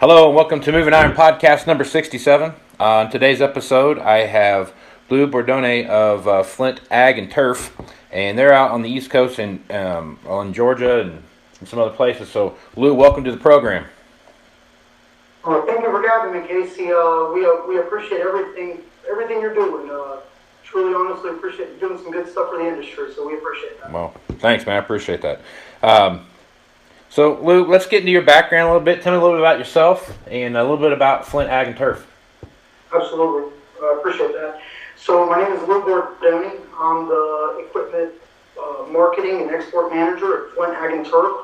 Hello and welcome to Moving Iron Podcast number 67. On today's episode, I have Lou Bordoni of Flint Ag and Turf, and they're out on the East Coast and on Georgia and some other places. So, Lou, welcome to the program. Thank you for having me, Casey. We appreciate everything you're doing. Truly, honestly, appreciate you doing some good stuff for the industry. So we appreciate that. Well, thanks, man. I appreciate that. So, Lou, let's get into your background a little bit. Tell me a little bit about yourself and a little bit about Flint Ag and Turf. Absolutely. I appreciate that. So my name is Lou Bordoni. I'm the equipment marketing and export manager at Flint Ag and Turf.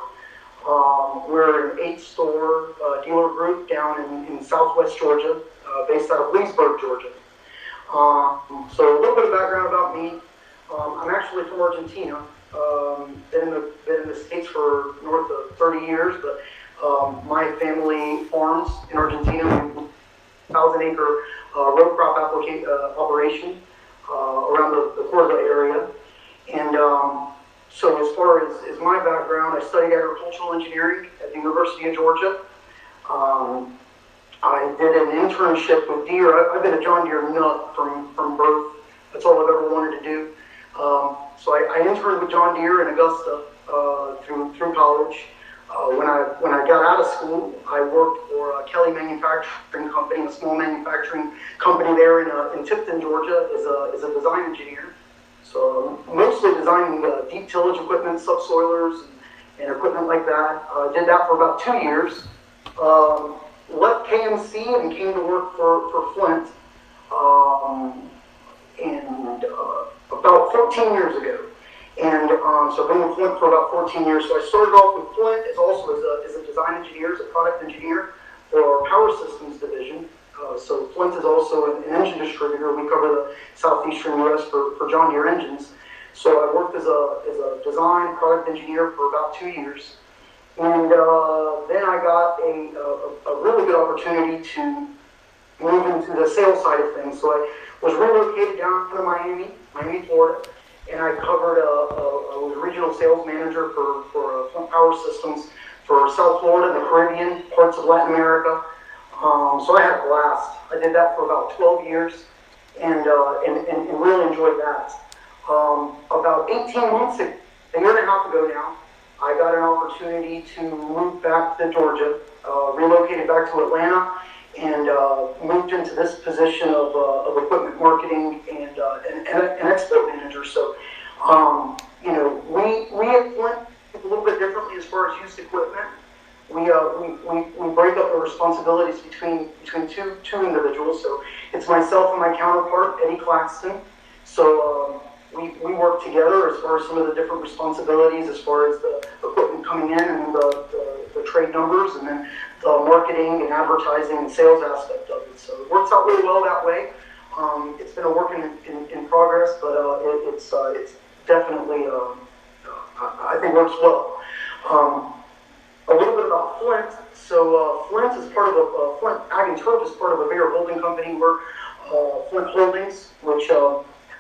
We're an 8-store dealer group down in southwest Georgia, based out of Leesburg, Georgia. So a little bit of background about me. I'm actually from Argentina. Been in the States for north of 30 years, but my family farms in Argentina, 1,000-acre row crop operation around the Córdoba area. And so as far as my background, I studied agricultural engineering at the University of Georgia. I did an internship with Deere. I've been a John Deere nut from birth. That's all I've ever wanted to do. So I interned with John Deere in Augusta through college. When I got out of school, I worked for Kelly Manufacturing Company, a small manufacturing company there in Tifton, Georgia, as a design engineer. So mostly designing deep tillage equipment, subsoilers, and equipment like that. Did that for about 2 years. Left KMC and came to work for Flint. And about 14 years ago. And so I've been with Flint for about 14 years. So I started off with Flint as a design engineer, as a product engineer for our power systems division. So Flint is also an engine distributor. We cover the southeastern U.S. for John Deere engines. So I worked as a design product engineer for about 2 years. And then I got a really good opportunity to move into the sales side of things. So I was relocated down to Miami, Florida, and I covered I was regional sales manager for Flint Power Systems for South Florida, the Caribbean, parts of Latin America. So I had a blast. I did that for about 12 years and really enjoyed that. About 18 months, a year and a half ago now, I got an opportunity to move back to Georgia, relocated back to Atlanta, and moved into this position of equipment marketing and export manager. So, we at Flint a little bit differently as far as used equipment. We break up the responsibilities between two individuals. So it's myself and my counterpart, Eddie Claxton. So we work together as far as some of the different responsibilities, as far as the equipment coming in and the trade numbers, and then the marketing and advertising and sales aspect of it. So it works out really well that way. It's been a work in progress, but it's definitely I think works well. A little bit about Flint. So Flint is part of Flint Ag and Turf is part of a bigger holding company. We're Flint Holdings, which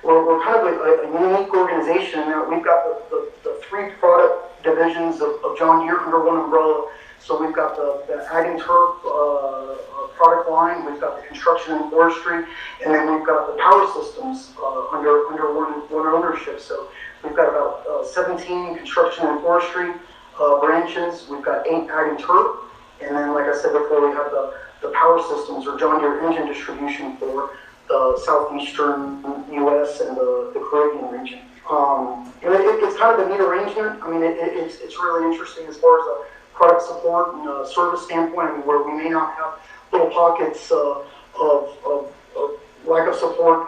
we're kind of a unique organization in that we've got the 3 product divisions of John Deere under one umbrella. So we've got the Ag and Turf product line, we've got the construction and forestry, and then we've got the power systems under one ownership. So we've got about 17 construction and forestry branches. We've got 8 Ag and Turf, and then, like I said before, we have the power systems or John Deere engine distribution for the southeastern U.S. and the Caribbean region. It's kind of a neat arrangement. I mean, it's really interesting as far as a product support and service standpoint. I mean, where we may not have little pockets of lack of support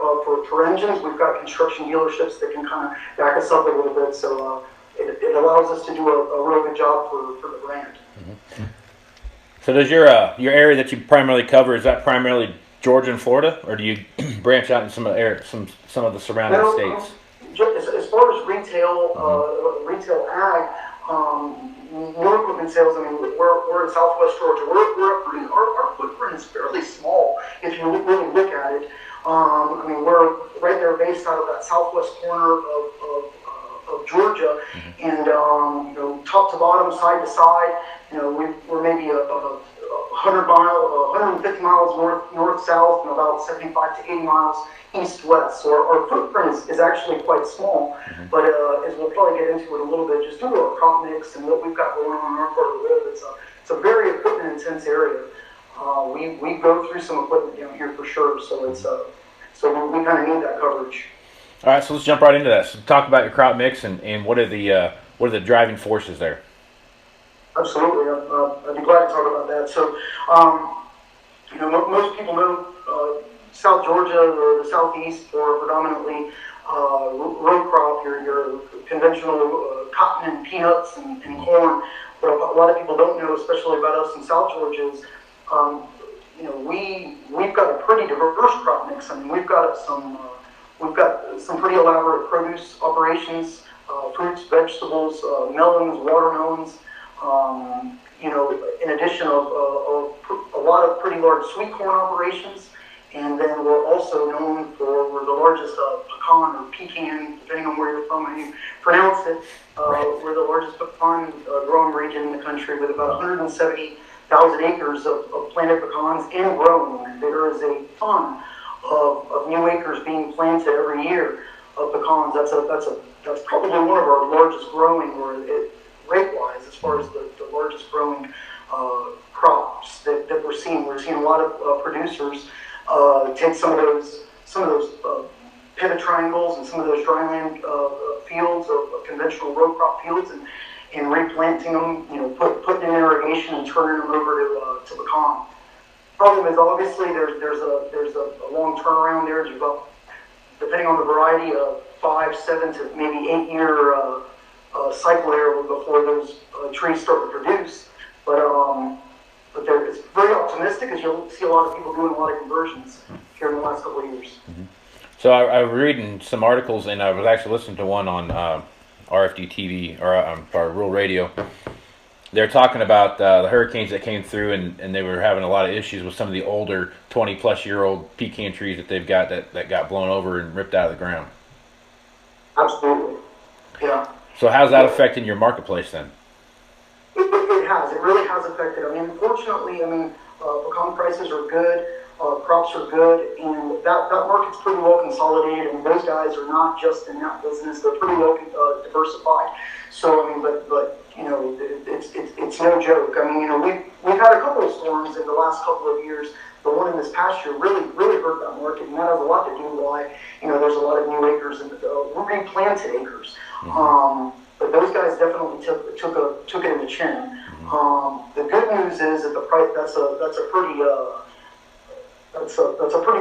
for engines, we've got construction dealerships that can kind of back us up a little bit. So it allows us to do a real good job for the brand. Mm-hmm. So does your area that you primarily cover, is that primarily Georgia and Florida, or do you branch out in some of the surrounding states? As far as retail ag, new equipment sales. I mean, we're in Southwest Georgia. Our footprint is fairly small if you really look at it. I mean, we're right there based out of that southwest corner of Georgia, and top to bottom, side to side, we're maybe 100 150 miles north-south and about 75 to 80 miles east-west. So our footprint is actually quite small, but as we'll probably get into it a little bit, just due to our crop mix and what we've got going on in our part of the world, it's a very equipment-intense area. We go through some equipment down here for sure, so we kind of need that coverage. All right, so let's jump right into that. So talk about your crop mix and what are the driving forces there? Absolutely, I'd be glad to talk about that. So, most people know South Georgia or the Southeast for predominantly row crop, your conventional cotton and peanuts and corn. But a lot of people don't know, especially about us in South Georgia, is we've got a pretty diverse crop mix. I mean, we've got some pretty elaborate produce operations, fruits, vegetables, melons, watermelons. In addition of a lot of pretty large sweet corn operations, and then we're also known for we're the largest pecan or pecan, depending on where you're from and you pronounce it. We're the largest pecan growing region in the country with about 170,000 acres of planted pecans and growing. And there is a ton of new acres being planted every year of pecans. That's probably one of our largest growing, rate-wise, as far as the largest growing crops that we're seeing. We're seeing a lot of producers take some of those pivot triangles and some of those dryland fields of conventional row crop fields and replanting them, putting in irrigation and turning them over to pecan. Problem is, obviously, there's a long turnaround there. You've got, depending on the variety, 5, 7 to maybe 8 year cycle there before those trees start to produce. But it's very optimistic, as you'll see a lot of people doing a lot of conversions here in the last couple of years. So I was reading some articles, and I was actually listening to one on RFD TV or Rural Radio. They're talking about the hurricanes that came through, and they were having a lot of issues with some of the older 20-plus-year-old pecan trees that they've got that got blown over and ripped out of the ground. Absolutely, yeah. So how's that affecting your marketplace then? It has. It really has affected. I mean, unfortunately, pecan prices are good, crops are good, and that market's pretty well consolidated. And those guys are not just in that business; they're pretty well diversified. So, it's no joke. I mean, we've had a couple of storms in the last couple of years. The one in this past year really hurt that market, and that has a lot to do with why there's a lot of new acres and replanted acres. But those guys definitely took it in the chin. The good news is that the price that's a pretty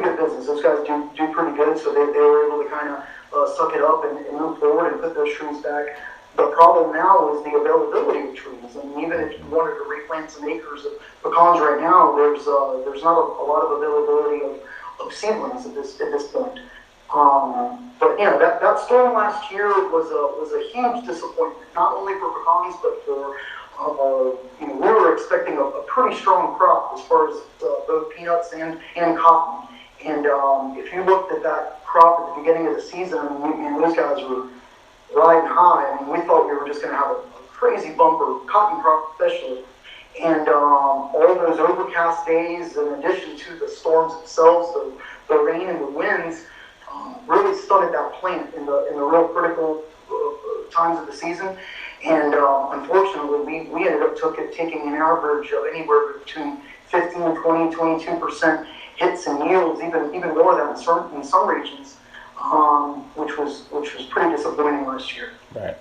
good business. Those guys do pretty good, so they were able to kind of suck it up and move forward and put those trees back. The problem now is the availability of trees. I mean, even if you wanted to replant some acres of pecans right now, there's not a lot of availability of seedlings at this point. But that storm last year was a huge disappointment, not only for pecans but for we were expecting a pretty strong crop as far as both peanuts and cotton. And if you looked at that crop at the beginning of the season, those guys were riding high. I mean, we thought we were just going to have a crazy bumper cotton crop, especially. And all those overcast days, in addition to the storms themselves, the rain and the winds, really stunted that plant in the real critical times of the season. And unfortunately, we ended up taking an average of anywhere between 15, 20, 22% hits in yields, even more than in some regions, which was pretty disappointing last year. Right.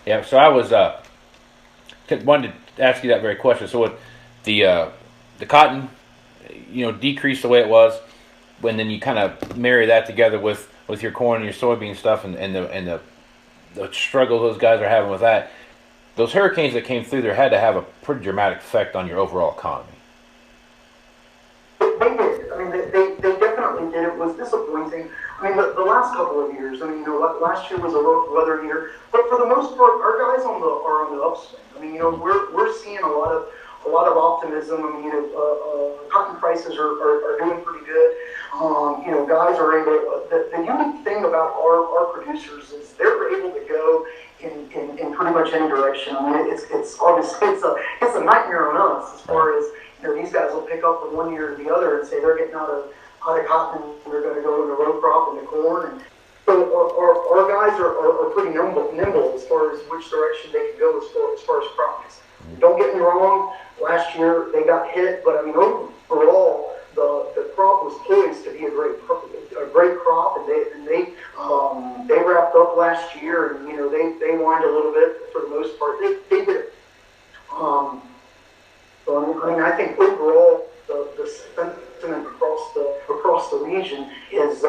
Yeah. So I was wanted to ask you that very question. So what the cotton, decreased the way it was, when then you kind of marry that together with your corn and your soybean stuff and the struggle those guys are having with that, those hurricanes that came through there had to have a pretty dramatic effect on your overall economy. They did. I mean, they definitely did. It was disappointing. I mean, the last couple of years, last year was a rough weather year, but for the most part, our guys are on the upswing. I mean, we're seeing a lot of optimism. I mean, cotton prices are doing pretty good. Guys are able. The unique thing about our producers is they're able to go in pretty much any direction. I mean, it's obviously it's a nightmare on us as far as these guys will pick up from one year to the other and say they're getting out of cotton and they're going to go into row crop into corn. And so our guys are pretty nimble as far as which direction they can go as far as crops. Don't get me wrong, last year they got hit, but I mean overall the crop was poised to be a great crop, and they wrapped up last year, and they whined a little bit for the most part. They did. So I mean I think overall the sentiment across the region is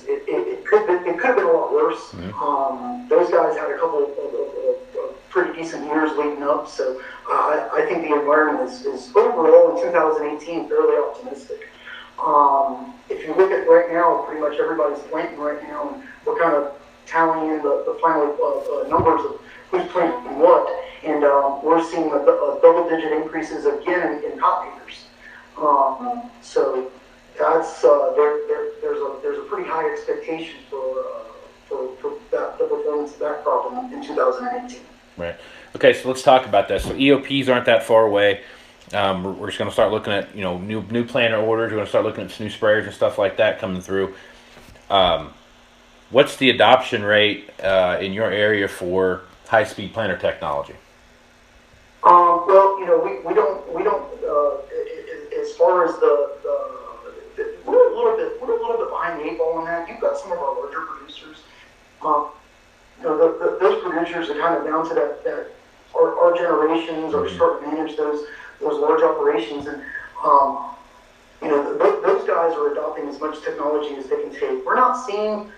it could have been a lot worse. Those guys had a couple of pretty decent years leading up, so I think the environment is overall in 2018 fairly optimistic. If you look at right now, pretty much everybody's planting right now, and we're kind of tallying in the final numbers of who's planting what, and we're seeing double-digit increases again in cotton acres. So that's there's a pretty high expectation for the performance of that crop in 2018. Right. Okay, so let's talk about that. So EOPs aren't that far away. We're just going to start looking at new planter orders. We're going to start looking at some new sprayers and stuff like that coming through. What's the adoption rate in your area for high-speed planter technology? Well, we don't as far as we're a little bit behind the eight ball on that. You've got some of our larger producers. Those producers are kind of down to that our generations are starting to manage those large operations, and those guys are adopting as much technology as they can take. We're not seeing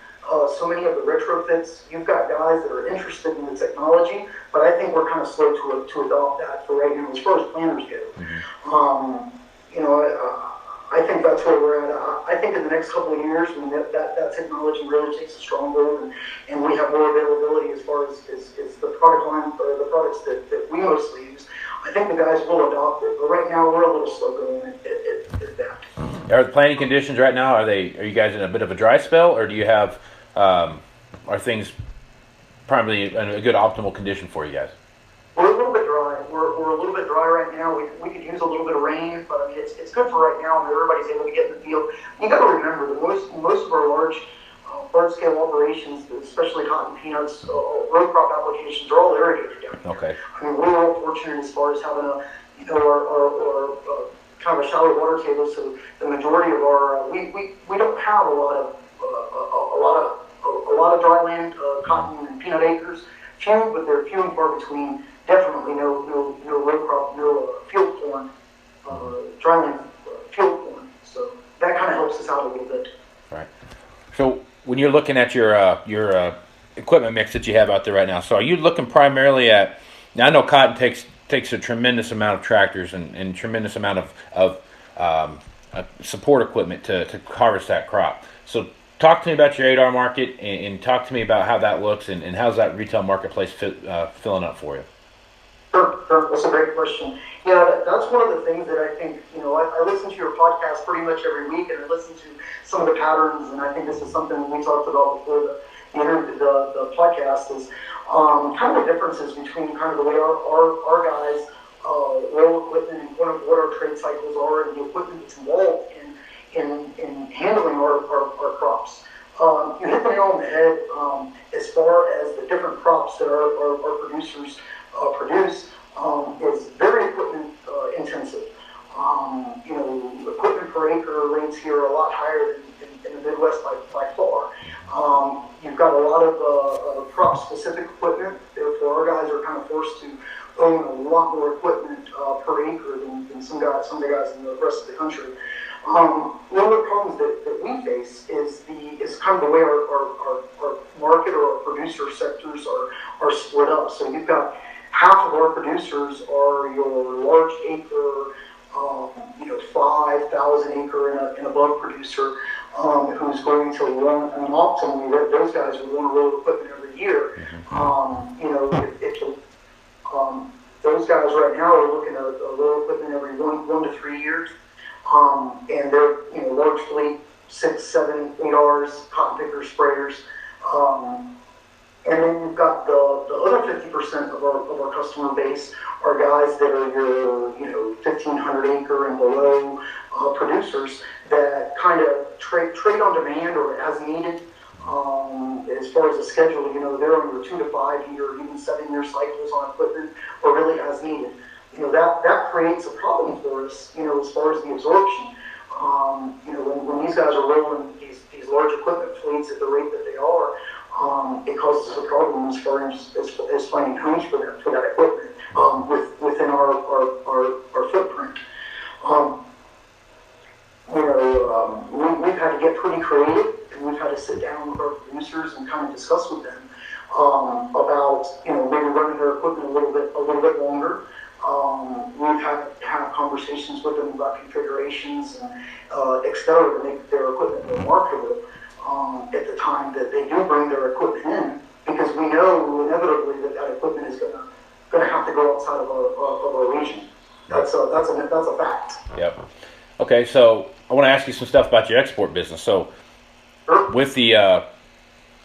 so many of the retrofits. You've got guys that are interested in the technology, but I think we're kind of slow to adopt that for right now as far as planners go. I think that's where we're at. I think in the next couple of years, when that technology really takes a strong hold, and we have more availability as far as the product line or the products that we mostly use, I think the guys will adopt it. But right now, we're a little slow going at that. Are the planting conditions right now? Are you guys in a bit of a dry spell, or do you have are things probably in a good optimal condition for you guys? We're a little bit dry. We're a little bit dry right now. We could use a little bit of rain, but I mean it's good for right now, and everybody's able to get in the field. You got to remember that most of our large scale operations, especially cotton, peanuts, row crop applications, are all irrigated down here. Okay. I mean we're all fortunate as far as having our kind of a shallow water table, so the majority of our we don't have a lot of dry land, cotton and peanut acres. Few, but they're few and far between. Definitely no row crop, no field corn, dryland field corn. So that kind of helps us out a little bit. Right. So when you're looking at your equipment mix that you have out there right now, so are you looking primarily at? Now I know cotton takes a tremendous amount of tractors and tremendous amount of support equipment to harvest that crop. So talk to me about your 8R market and talk to me about how that looks and how's that retail marketplace filling up for you. Sure. That's a great question. Yeah, that's one of the things that I think, I listen to your podcast pretty much every week, and I listen to some of the patterns, and I think this is something we talked about before the podcast is kind of the differences between kind of the way our guys roll equipment and what our trade cycles are and the equipment that's involved in handling our crops. You hit the nail on the head as far as the different crops that our producers produce is very equipment intensive. Equipment per acre rates here are a lot higher than in the Midwest by far. You've got a lot of crop specific equipment, therefore our guys are kind of forced to own a lot more equipment per acre than some of the guys in the rest of the country. One of the problems that we face is kind of the way our market or our producer sectors are split up. So you've got half of our producers are your large acre, 5,000 acre and above producer who's going to run. I mean, optimally, those guys would want to roll equipment every year. Those guys right now are looking at roll equipment every 1 to 3 years. And they're large fleet 6, 7, 8 Rs, cotton pickers, sprayers. And then you've got the other 50% of our customer base are guys that are your 1,500 acre and below producers that kind of trade on demand or as needed. As far as the schedule, they're on your 2 to 5 year, even 7 year cycles on equipment, or really as needed. That creates a problem for us, as far as the absorption. When these guys are rolling these large equipment fleets at the rate that they are, it causes a problem as far as finding homes for that equipment within our footprint. We've had to get pretty creative, and we've had to sit down with our producers and kind of discuss with them about maybe running their equipment a little bit longer. We've had to have conversations with them about configurations and et cetera to make their equipment more marketable at the time that they do bring their equipment in, because we know inevitably that equipment is going to have to go outside of our region. That's a fact. Yep. Okay, so I want to ask you some stuff about your export business. So, with the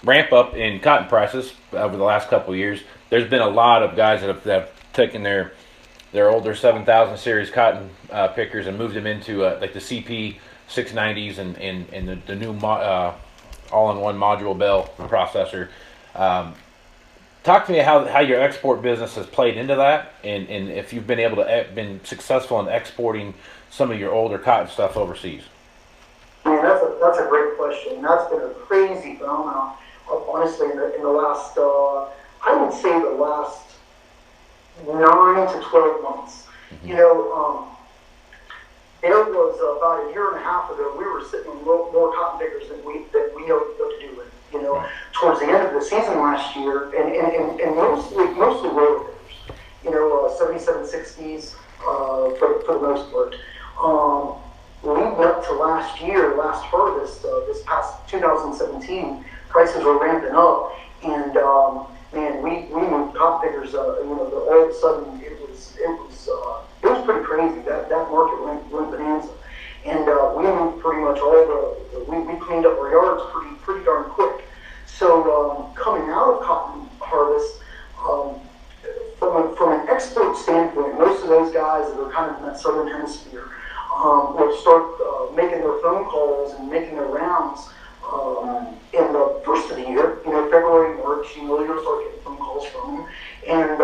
ramp up in cotton prices over the last couple of years, there's been a lot of guys that have taken their older 7000 series cotton pickers and moved them into like the CP 690s and the new all-in-one module bell processor. Talk to me how your export business has played into that, and if you've been able to been successful in exporting some of your older cotton stuff overseas. Man, that's a great question. That's been a crazy phenomenon. Honestly, in the last, I would say the last 9 to 12 months. Mm-hmm. There was about a year and a half ago, we were sitting on more cotton pickers than we know what to do with. Right. Towards the end of the season last year, and mostly roller pickers. 7760s for the most part. Leading up to last harvest, this past 2017, prices were ramping up, and man, we moved cotton pickers. All of a sudden it was pretty crazy. That market went bonanza, and we moved pretty much we cleaned up our yards pretty darn quick. So coming out of cotton harvest, from an export standpoint, most of those guys that are kind of in that southern hemisphere will start making their phone calls and making their rounds in the first of the year, February, March. You'll start getting phone calls from them, and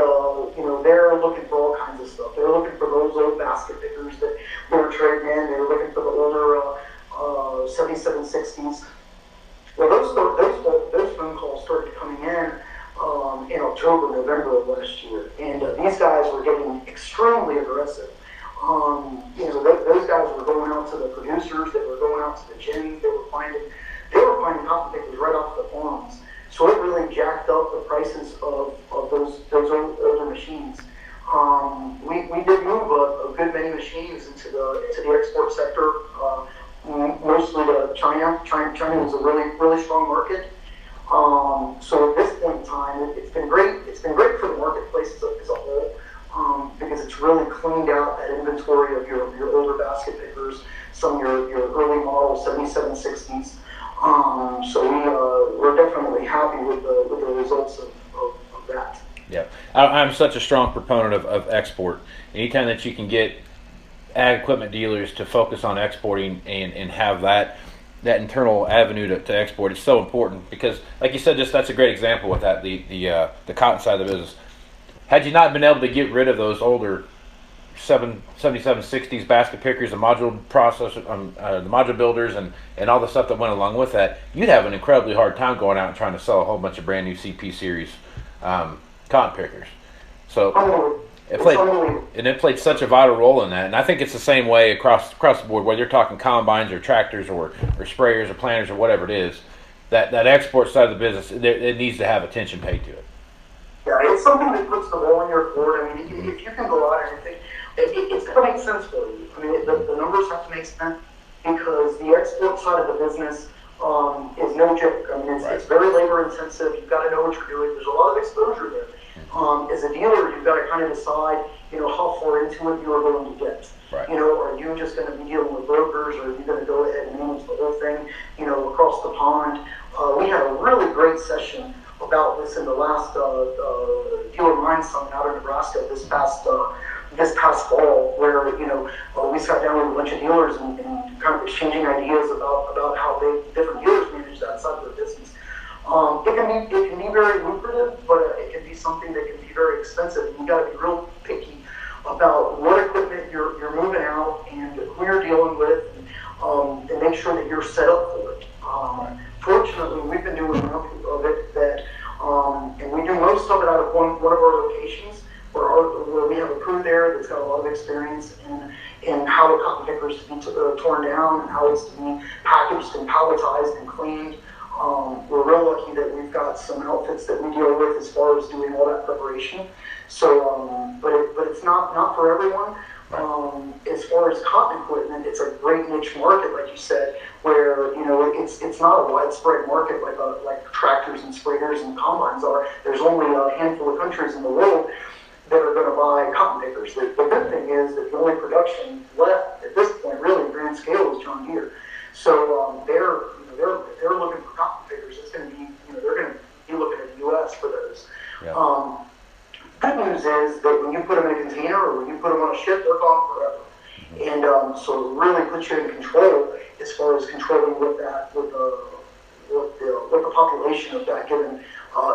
they're looking for all kinds of stuff. They're looking for those old basket pickers that they were trading in. They're looking for the older 7760s. Well, those phone calls started coming in October, November of last year, and these guys were getting extremely aggressive. Those guys were going out to the producers. They were going out to the gyms. They were finding cotton pickers right off the farms. So it really jacked up the prices of those older machines. We did move a good many machines into the export sector, mostly to China. China was a really strong market. So at this point in time, it's been great. It's been great for the marketplace as a whole, because it's really cleaned out that inventory of your older basket pickers, some of your early model 7760s. So we're definitely happy with the results of that. Yeah, I'm such a strong proponent of export. Anytime that you can get ag equipment dealers to focus on exporting and have that internal avenue to export, it's so important, because like you said, that's a great example with that, the cotton side of the business. Had you not been able to get rid of those older 7760s basket pickers, the module processor, the module builders, and all the stuff that went along with that, you'd have an incredibly hard time going out and trying to sell a whole bunch of brand new CP series cotton pickers. So it played such a vital role in that, and I think it's the same way across the board, whether you're talking combines or tractors or sprayers or planters or whatever it is. That export side of the business, it needs to have attention paid to it. Yeah, it's something that puts the ball in your court. I mean, if you can go out and think, it's going to make sense for you. I mean, the numbers have to make sense, because the export side of the business is no joke. I mean, it's very labor intensive. You've got to know what you're doing. There's a lot of exposure there. As a dealer, you've got to kind of decide, how far into it you are willing to get. Right. Are you just going to be dealing with brokers, or are you going to go ahead and manage the whole thing, across the pond? We had a really great session about this in the last dealer mine summit out in Nebraska this past fall, where we sat down with a bunch of dealers and kind of exchanging ideas about how different dealers manage that side of their business. It can be very lucrative, but it can be something that can be very expensive. You got to be real picky about what equipment you're moving out and who you're dealing with, and make sure that you're set up for it. Fortunately, we've been doing enough of it that, and we do most of it out of one of our locations, where we have a crew there that's got a lot of experience in how the cotton pickers to be torn down and how it's to be packaged and palletized and cleaned. We're real lucky that we've got some outfits that we deal with as far as doing all that preparation. So, but it's not for everyone. As far as cotton equipment, it's a great niche market, like you said, where it's not a widespread market like tractors and sprayers and combines are. There's only a handful of countries in the world that are going to buy cotton pickers. The good thing is that the only production left at this point, really grand scale, is John Deere. So they're looking for cotton pickers. It's going to be they're going to be looking at the U.S. for those. Yeah. Good news is that when you put them in a container or when you put them on a ship, they're gone forever. And so it really puts you in control as far as controlling what the population of that given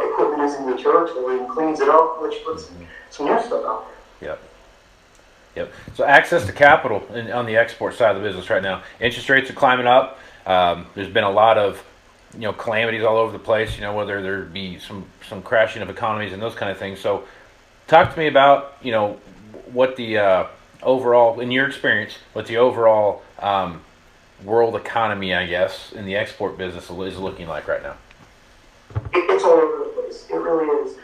equipment is in your territory, and cleans it up, which puts some new stuff out there. Yep. So access to capital on the export side of the business right now. Interest rates are climbing up. There's been a lot of calamities all over the place. Whether there be some crashing of economies and those kind of things. So talk to me about what the overall, in your experience, what the overall world economy, I guess, in the export business is looking like right now. It's all over the place. It really is.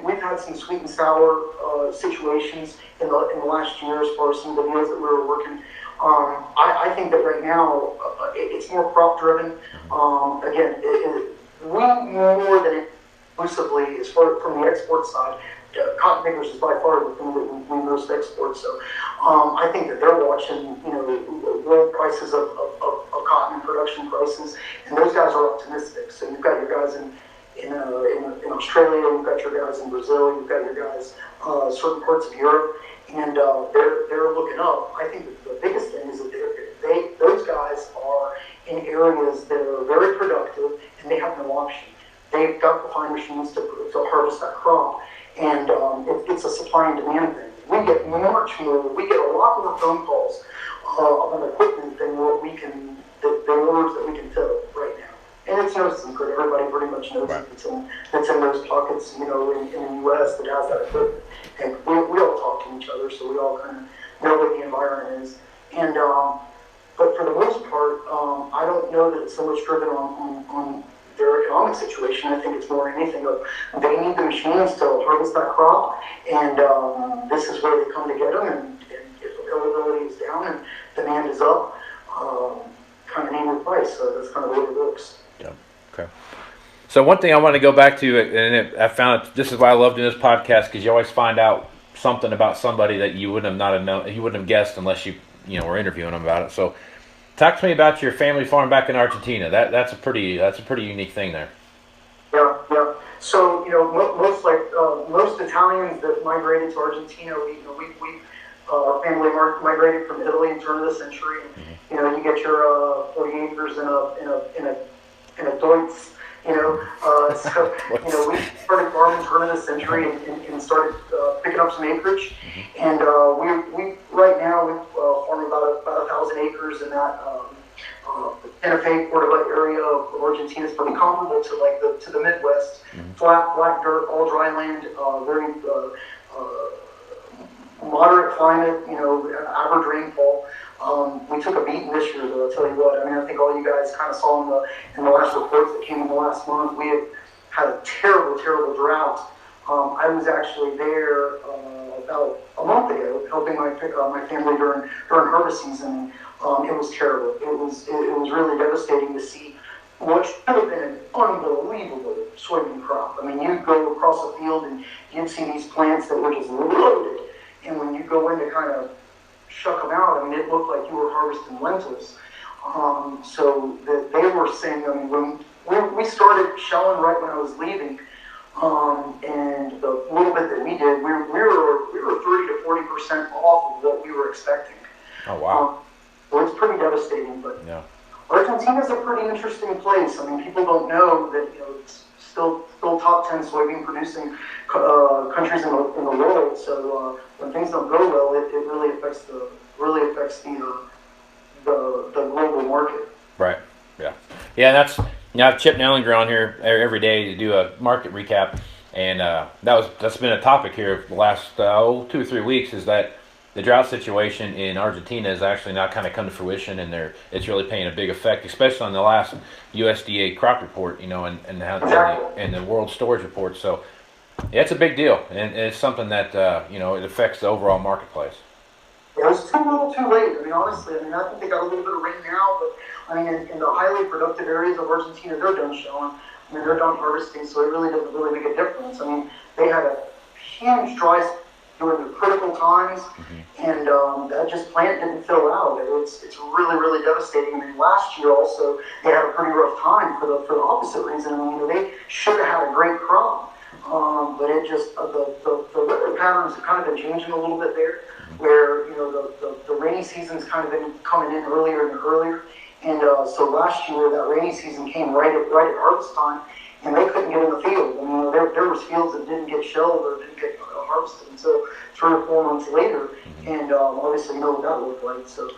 We've had some sweet and sour situations in the last year as far as some of the deals that we were working. I think that right now it's more crop driven. Again, we more than exclusively, as far from the export side, cotton pickers is by far the thing that we most export. So I think that they're watching, world prices of cotton and production prices, and those guys are optimistic. So you've got your guys in Australia, you've got your guys in Brazil, you've got your guys certain parts of Europe, and they're looking up. I think that the biggest thing is that those guys are in areas that are very productive, and they have no option. They've got the fine machines to harvest that crop, and it's a supply and demand thing. We get a lot more phone calls on equipment than the orders that we can fill right now. And it's no secret. Everybody pretty much knows that's in those pockets, in the U.S. that has that equipment. And we all talk to each other, so we all kind of know what the environment is. And but for the most part, I don't know that it's so much driven on their economic situation. I think it's more than anything of they need the machines to harvest that crop, and this is where they come to get them. And if availability is down and demand is up, kind of name your price. So that's kind of the way it works. Yeah. Okay. So one thing I want to go back to, and I found this is why I love doing this podcast, because you always find out something about somebody that you wouldn't have guessed unless you were interviewing them about it. So talk to me about your family farm back in Argentina. That's a pretty unique thing there. Yeah. So most Italians that migrated to Argentina, our family migrated from Italy in the turn of the century. And, you get your 40 acres in a Deutz. So we started farming turn of the century and started picking up some acreage. And we right now we farm about 1,000 acres in that Santa Fe, Cordova area of Argentina. It's pretty comparable to the Midwest. Flat, black dirt, all dry land, very moderate climate, average rainfall. We took a beating this year, though, I'll tell you what. I think all you guys kind of saw in the last reports that came in the last month. We had a terrible, terrible drought. I was actually there about a month ago helping my family during harvest season. It was terrible. It was really devastating to see what should have been an unbelievable soybean crop. You'd go across the field and you'd see these plants that were just loaded. And when you go in to kind of shuck them out, it looked like you were harvesting lentils. So that they were saying, when we started shelling right when I was leaving. And the little bit that we did, we were 30 to 40% off of what we were expecting. Oh wow! So it's pretty devastating. But Yeah. Argentina's a pretty interesting place. I mean, people don't know that it's still top 10 soybean producing countries in the world. So when things don't go well, it really affects the global market. Right. Yeah. Yeah. That's I've Chip Nellinger on here every day to do a market recap, and that's been a topic here for the last 2 or 3 weeks. Is that the drought situation in Argentina has actually now kind of come to fruition, and it's really paying a big effect, especially on the last USDA crop report, and the World Storage Report. So yeah, it's a big deal, and it's something that it affects the overall marketplace. It was too little too late. I mean, honestly, I think they got a little bit of rain now, but I mean, in the highly productive areas of Argentina, they're done showing. I mean, they're done harvesting, so it really doesn't really make a difference. I mean, they had a huge dry during the critical times, and that just plant didn't fill out. It's really, really devastating. I mean, last year also they had a pretty rough time for the opposite reason. I mean, they should have had a great crop, but it just the weather patterns have kind of been changing a little bit there, where the rainy season's kind of been coming in earlier and earlier, and so last year that rainy season came right at harvest time, and they couldn't get in the field. I mean, there was fields that didn't get shelled or didn't get harvested until 3 or 4 months later, and obviously you know what that looked like. So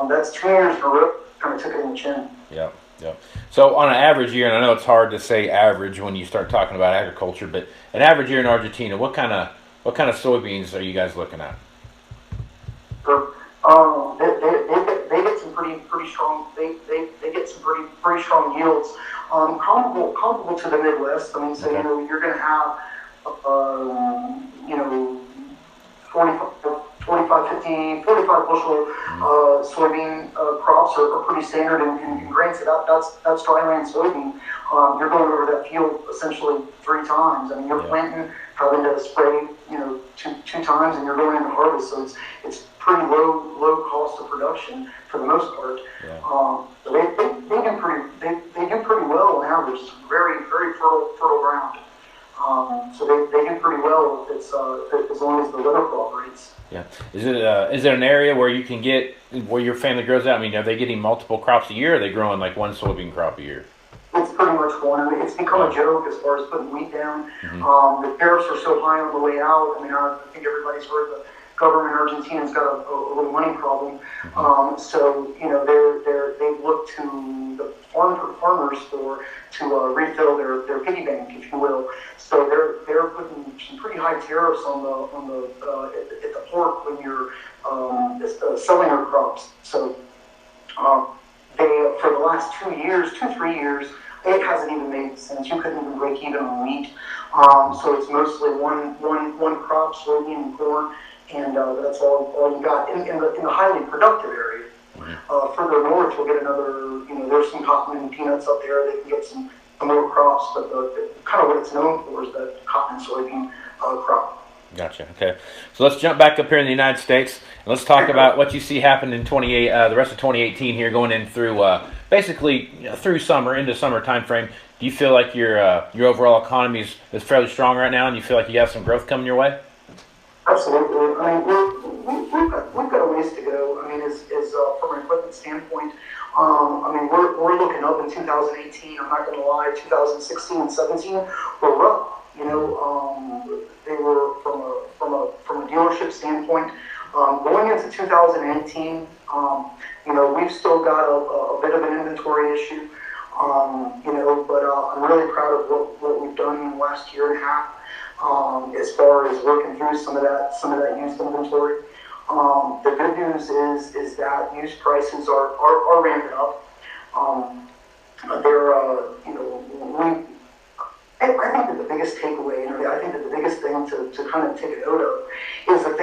that's 2 years in a row, kind of took it in the chin. Yeah. Yeah. So on an average year, and I know it's hard to say average when you start talking about agriculture, but an average year in Argentina, what kind of soybeans are you guys looking at? Sure. They get some pretty strong. They get some pretty strong yields. Comparable to the Midwest. I mean, so you're going to have 45 bushel soybean crops are pretty standard, and granted that's dryland soybean. You're going over that field essentially 3 times. I mean, you're planting, having to spray, two times, and you're going into harvest. So it's pretty low cost of production for the most part. So they do pretty well on average. It's very fertile ground. So they do pretty well if as long as the weather cooperates. Yeah. Is it an area where you can get where your family grows out? I mean, are they getting multiple crops a year, or are they growing like one soybean crop a year? It's pretty much one. I mean, it's become a joke as far as putting wheat down. The tariffs are so high on the way out. I mean, I think everybody's heard the government in Argentina's got a little money problem. So they've looked to the farmers to refill their piggy bank, if you will. So they're putting some pretty high tariffs at the port when you're selling your crops. So they for the last 3 years, it hasn't even made sense. You couldn't even break even on wheat. So it's mostly one crop, soybean and corn, and that's all you got in the highly productive area. Further north, we'll get another. There's some cotton and peanuts up there. They can get some more crops, but kind of what it's known for is that cotton and soybean crop. Gotcha. Okay, so let's jump back up here in the United States and let's talk about what you see happen in the rest of 2018 here, going in through basically through into summer time frame. Do you feel like your overall economy is fairly strong right now, and you feel like you have some growth coming your way? Absolutely. I mean, we've got a ways to go. I mean, as from an equipment standpoint, I mean, we're looking up in 2018. I'm not going to lie. 2016 and 17 were rough. They were from a dealership standpoint. Going into 2018, we've still got a bit of an inventory issue. But I'm really proud of what we've done in the last year and a half. As far as working through some of that used inventory. The good news is that used prices are ramping up. I think that the biggest takeaway, I think that the biggest thing to kind of take a note of is the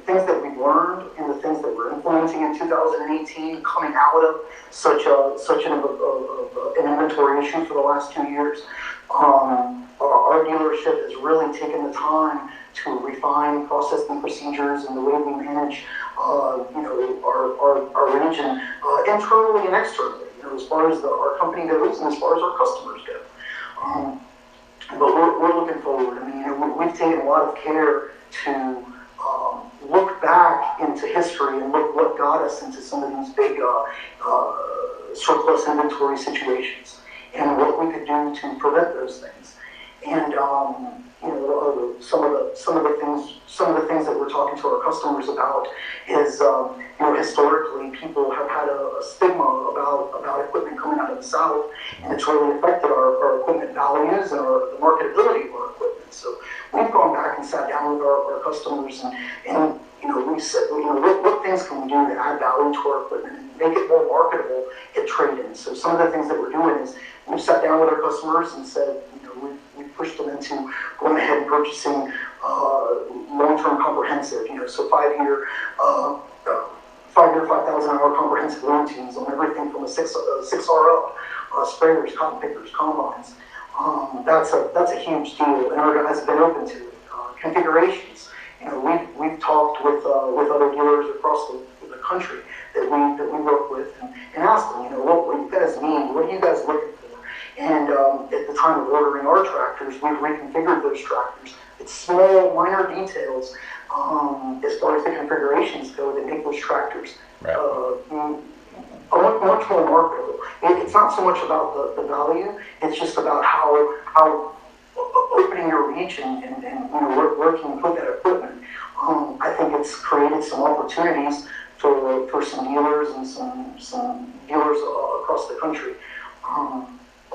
things that we've learned and the things that we're implementing in 2018, coming out of such an inventory issue for the last 2 years. Our dealership has really taken the time to refine process and procedures and the way we manage, our region internally and externally. as far as our company goes and as far as our customers go. But we're looking forward. I mean, we've taken a lot of care to look back into history and look what got us into some of these big surplus inventory situations and what we could do to prevent those things. And some of the things that we're talking to our customers about is historically people have had a stigma about equipment coming out of the South, and it's really affected our equipment values and the marketability of our equipment. So we've gone back and sat down with our customers and we said, what things can we do to add value to our equipment and make it more marketable at trade-in. So some of the things that we're doing is we've sat down with our customers and said, we've pushed them into going ahead and purchasing long-term comprehensive, so 5-year, 5,000-hour comprehensive warranties on everything from a 6R up, sprayers, cotton pickers, combines. That's a huge deal, and our guys have been open to it. Configurations. We've talked with other dealers across the country that we work with and asked them, what do you guys need? What are you guys looking for? And at the time of ordering our tractors, we've reconfigured those tractors. It's small, minor details as far as the configurations go that make those tractors much more marketable. It's not so much about the value; it's just about how opening your reach and where can you put that equipment. I think it's created some opportunities for some dealers and some dealers across the country. A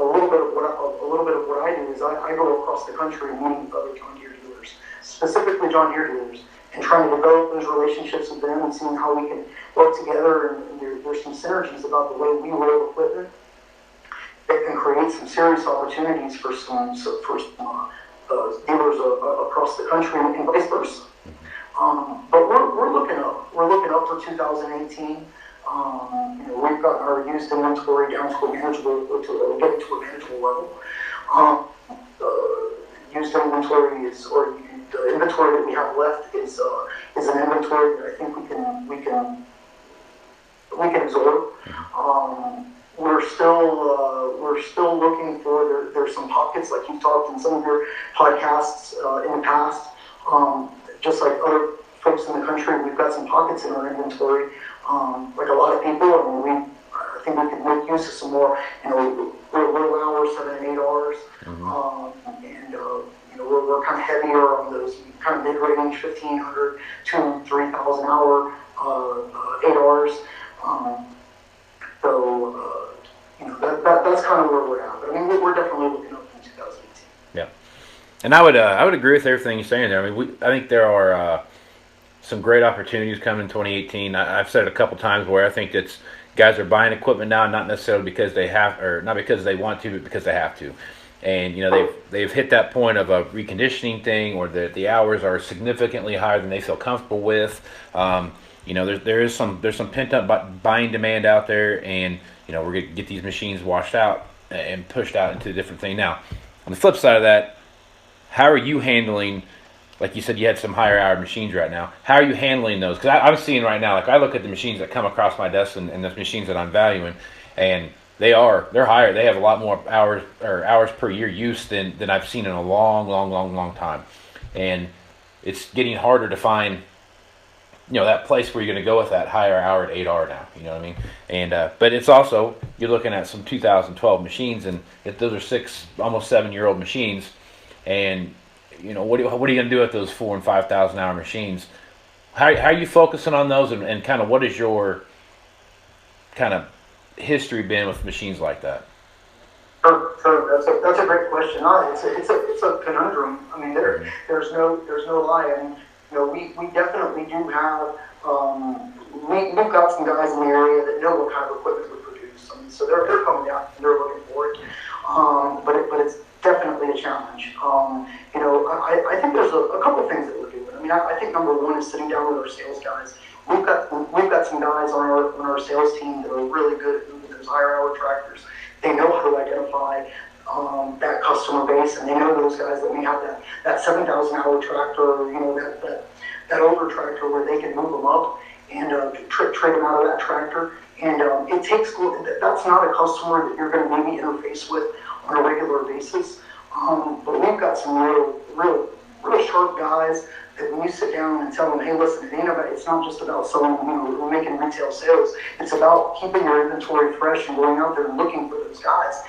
little bit of what I do is I go across the country and meet other John Deere dealers, specifically John Deere dealers, and trying to develop those relationships with them and seeing how we can work together. And there's some synergies about the way we roll equipment that can create some serious opportunities for some dealers across the country and vice versa. But we're looking up. We're looking up for 2018. We've gotten our used inventory down to a manageable level. Used inventory the inventory that we have left is an inventory that I think we can absorb. We're still looking for there's some pockets, like you've talked in some of your podcasts in the past. Just like other folks in the country, we've got some pockets in our inventory. Like a lot of people, I think we could make use of some more, low hours, 7 and 8 hours, and we're kind of heavier on those kind of mid-range 1,500 to 3,000 hour 8 hours. That's kind of where we're at. But I mean, we're definitely looking up in 2018. Yeah, and I would agree with everything you're saying there. I mean, I think there are some great opportunities coming in 2018. I've said it a couple times where I think that guys are buying equipment now, not necessarily because they have, or not because they want to, but because they have to. And they've hit that point of a reconditioning thing, or the hours are significantly higher than they feel comfortable with. There's some pent up buying demand out there, and we're gonna get these machines washed out and pushed out into a different thing. Now, on the flip side of that, how are you handling? Like you said, you had some higher hour machines right now. How are you handling those? Because I'm seeing right now, like I look at the machines that come across my desk and the machines that I'm valuing, and they're higher. They have a lot more hours per year use than I've seen in a long time. And it's getting harder to find, that place where you're going to go with that higher hour at 8R now. You know what I mean? And but it's also, you're looking at some 2012 machines, and if those are almost 7-year-old machines, and what are you going to do with those 4,000 and 5,000 hour machines? How are you focusing on those, and kind of what is your kind of history been with machines like that? Sure. That's a great question. It's a conundrum. I mean, there's no lie. I mean, we definitely do have. We've got some guys in the area that know what kind of equipment we produce. I mean, so they're coming down and they're looking for it. But it's definitely a challenge. I think there's a couple things that we're doing. I mean, I think number one is sitting down with our sales guys. We've got some guys on our sales team that are really good at moving those higher hour tractors. They know how to identify that customer base, and they know those guys that we have that 7,000 hour tractor, or that older tractor where they can move them up and trade them out of that tractor. And it takes, that's not a customer that you're going to maybe interface with on a regular basis. But we've got some real sharp guys that when you sit down and tell them, hey, listen, it's not just about selling, we're making retail sales. It's about keeping your inventory fresh and going out there and looking for those guys.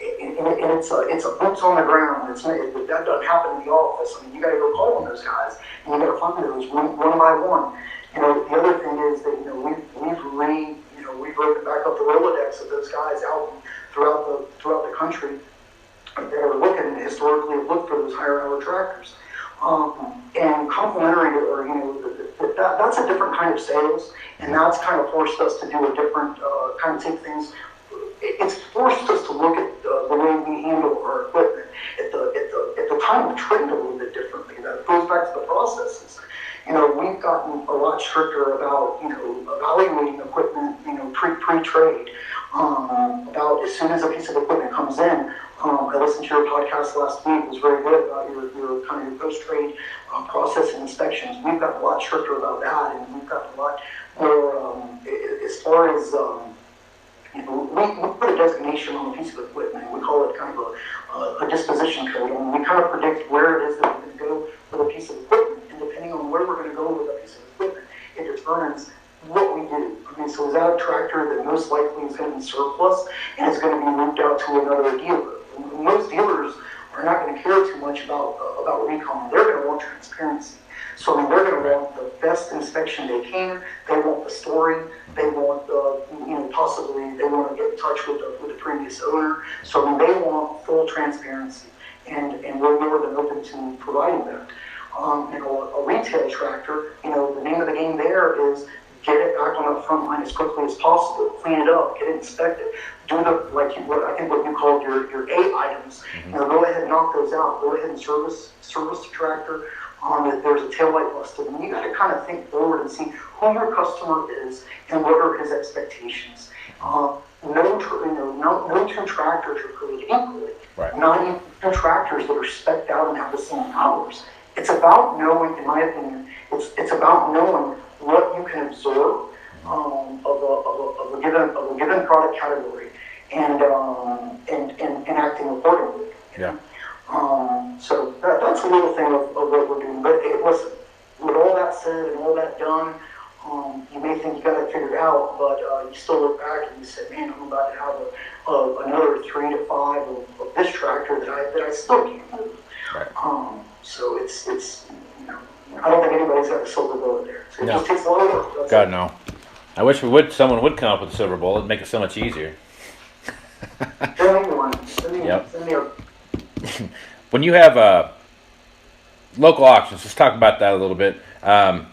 And it's a boots on the ground. That doesn't happen in the office. I mean, you got to go call on those guys, and you got to find those one by one. The other thing is that we've broken back up the Rolodex of those guys out throughout the country that are looking historically have looked for those higher hour tractors. And complementary that's a different kind of sales, and that's kind of forced us to do a different kind of take things. It's forced us to look at the way we handle our equipment at the time of trade a little bit differently. That goes back to the processes. We've gotten a lot stricter about evaluating equipment pre-trade. About as soon as a piece of equipment comes in. I listened to your podcast last week. It was very good about your kind of your post-trade process and inspections. We've got a lot stricter about that, and we've got a lot more as far as we put a designation on a piece of equipment. We call it kind of a disposition code, and we kind of predict where it is that we're going to go with a piece of equipment. And depending on where we're going to go with a piece of equipment, it determines what we do. I mean, so is that a tractor that most likely is going to be surplus and is going to be moved out to another dealer? Most dealers are not going to care too much about recon. They're going to want transparency. So I mean, they're going to want the best inspection they can. They want the story. They want possibly they want to get in touch with the previous owner. So I mean, they want full transparency, and we're more than open to providing that. A retail tractor, the name of the game there is get it back on the front line as quickly as possible, clean it up, get it inspected, do what you called your A items. Go ahead and knock those out. Go ahead and service the tractor. If there's a taillight busted, and you got to kind of think forward and see who your customer is and what are his expectations. No two tractors are created equally. Right. Not even two tractors that are spec'd out and have the same hours. It's about knowing, in my opinion, it's about knowing what you can absorb of a given product category and acting accordingly. Yeah. So that's a little thing of what we're doing. But listen, with all that said and all that done, you may think you got it figured out, but you still look back and you say, man, I'm about to have another 3 to 5 of this tractor that I still can't move. Right. So it's I don't think anybody's got a silver bullet there. So it just takes a lot of work. God, no. I wish someone would come up with a silver bullet and make it so much easier. Send me one. Send me a When you have local auctions, let's talk about that a little bit. I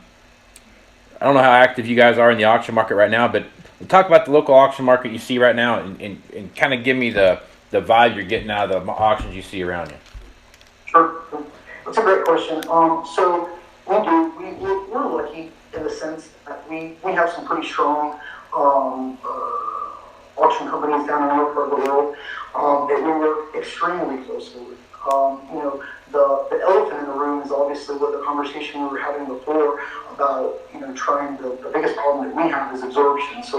don't know how active you guys are in the auction market right now, but talk about the local auction market you see right now and kind of give me the vibe you're getting out of the auctions you see around you. Sure. That's a great question. So we're lucky in the sense that we have some pretty strong auction companies down in our part of the world that we work extremely closely with. The elephant in the room is obviously what the conversation we were having before about trying the biggest problem that we have is absorption. So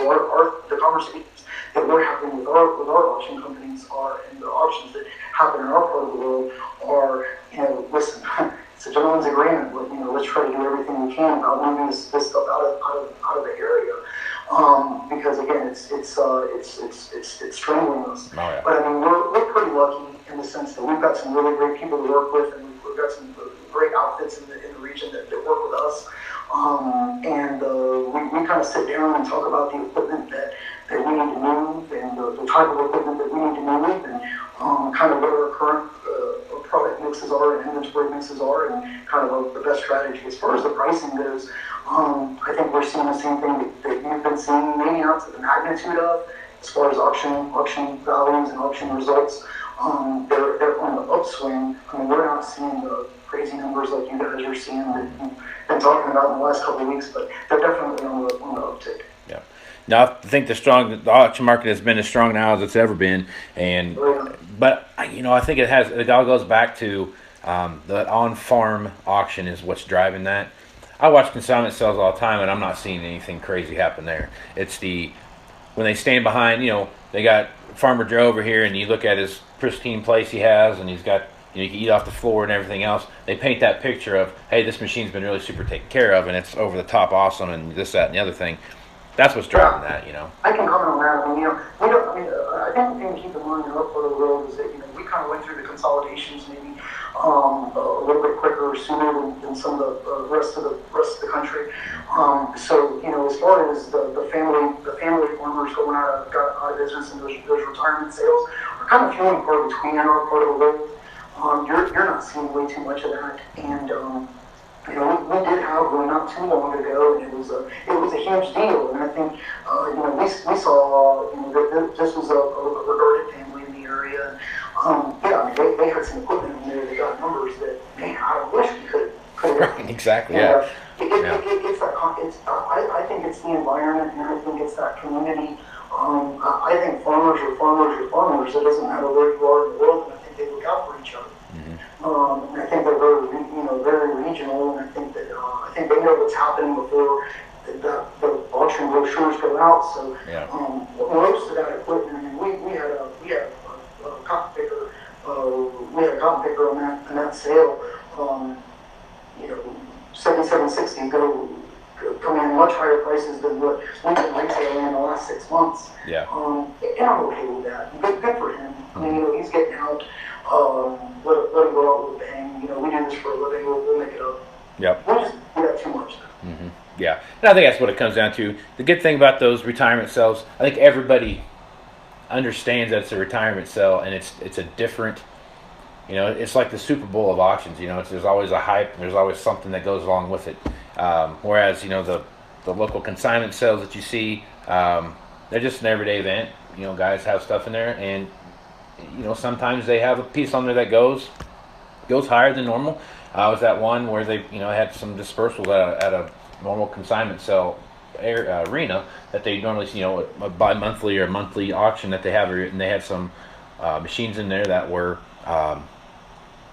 the conversations that we're having with our auction companies and the auctions that happen in our part of the world are listen, it's a gentleman's agreement. But, let's try to do everything we can about moving this stuff out of the area. Because again, it's strangling us. Oh, yeah. But I mean, we're pretty lucky in the sense that we've got some really great people to work with, and we've got some great outfits in the region that work with us. We kind of sit down and talk about the equipment that we need to move, and the type of equipment that we need to move, and kind of what our current product mixes are and inventory mixes are, and kind of the best strategy. As far as the pricing goes, I think we're seeing the same thing that you've been seeing, maybe not to the magnitude of, as far as auction values and auction results. They're on the upswing. I mean, we're not seeing the crazy numbers like you guys are seeing that you've been talking about in the last couple of weeks, but they're definitely on the uptick. Yeah. Now, I think the auction market has been as strong now as it's ever been, but I think it all goes back to the on-farm auction is what's driving that. I watch consignment sales all the time, and I'm not seeing anything crazy happen there. It's when they stand behind, they got Farmer Joe over here, and you look at his pristine place he has, and he's got, you can eat off the floor and everything else. They paint that picture of, hey, this machine's been really super taken care of, and it's over the top awesome, and this, that, and the other thing. That's what's driving that, I can comment on that. I think the thing to keep in mind in our part of the world is that, we kind of went through the consolidations maybe a little bit quicker or sooner than some of the rest of the country. So, as far as the family farmers got out of business and those retirement sales are kind of few and far between in our part of the world. You're not seeing way too much of that, and we did have one not too long ago, and it was a huge deal. And I think we saw that this was a regarded family in the area. They had some equipment in there that got numbers that, man, I wish we could have. Exactly. And, Yeah. It's that. I think it's the environment, and I think it's that community. I think farmers are farmers. It doesn't matter where you are in the world, and I think they look out for each other. And I think they're very regional, and I think that they know what's happening before the auction brochures go out. So most of that equipment, we had a cotton picker. We had a cotton picker on that sale. 7760 coming in much higher prices than what we've been retailing in the last 6 months. Yeah. And I'm okay with that. Good for him. I mean, he's getting out. Let him go out with a bang. We do this for a living. We'll make it up. Yep. We'll just do that too much. Yeah. And I think that's what it comes down to. The good thing about those retirement sales, I think everybody understands that it's a retirement sale, and it's a different, it's like the Super Bowl of auctions. There's always a hype, and there's always something that goes along with it. Whereas, the local consignment sales that you see, they're just an everyday event. Guys have stuff in there, and sometimes they have a piece on there that goes higher than normal. I was at one where they had some dispersals at a normal consignment sale arena that they normally a bi-monthly or monthly auction that they have, and they had some machines in there that were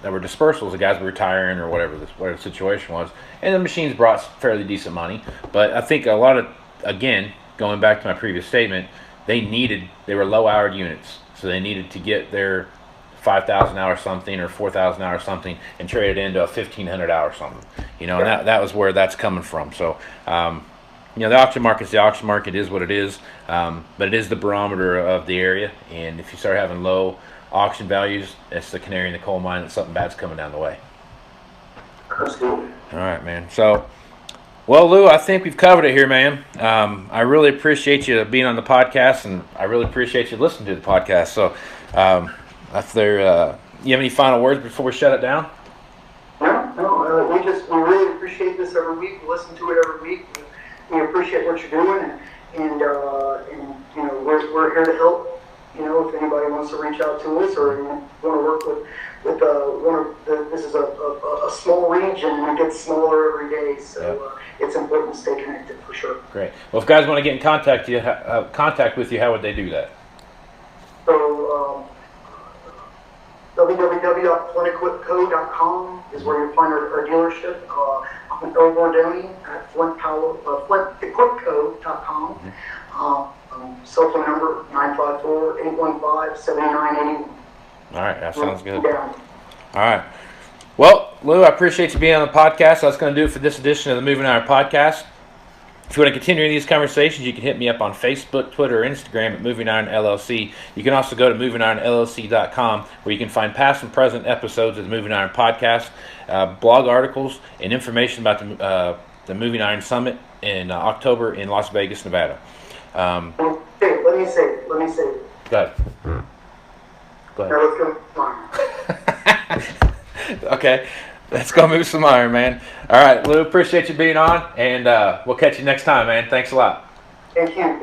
dispersals. The guys were retiring or whatever the situation was, and the machines brought fairly decent money. But I think a lot of, again, going back to my previous statement, they were low-hour units, so they needed to get their 5,000 hour something or 4,000 hour something and trade it into a 1,500 hour something. And that was where that's coming from. So, the auction market's the auction market, is what it is, but it is the barometer of the area. And if you start having low auction values, it's the canary in the coal mine that something bad's coming down the way. Absolutely. All right, man. So, well, Lou, I think we've covered it here, man. I really appreciate you being on the podcast, and I really appreciate you listening to the podcast. So, if you have any final words before we shut it down? No. We really appreciate this every week. We listen to it every week. We appreciate what you're doing, and we're here to help. If anybody wants to reach out to us or want to work with this is a small region, and it gets smaller every day. So it's important to stay connected for sure. Great. Well, if guys want to get in contact with you, how would they do that? So www.flintequipco.com is where you'll find our dealership. I'm in Bordoni at flintequipco.com. Cell phone number 954-815-7981. All right, that sounds good. All right. Well, Lou, I appreciate you being on the podcast. That's going to do it for this edition of the Moving Iron Podcast. If you want to continue these conversations, you can hit me up on Facebook, Twitter, or Instagram at Moving Iron LLC. You can also go to movingironllc.com, where you can find past and present episodes of the Moving Iron Podcast, blog articles, and information about the Moving Iron Summit in October in Las Vegas, Nevada. Hey, let me say. Go ahead. Now let's go. Okay. Let's go move some iron, man. All right, Lou, appreciate you being on, and we'll catch you next time, man. Thanks a lot. Thank you.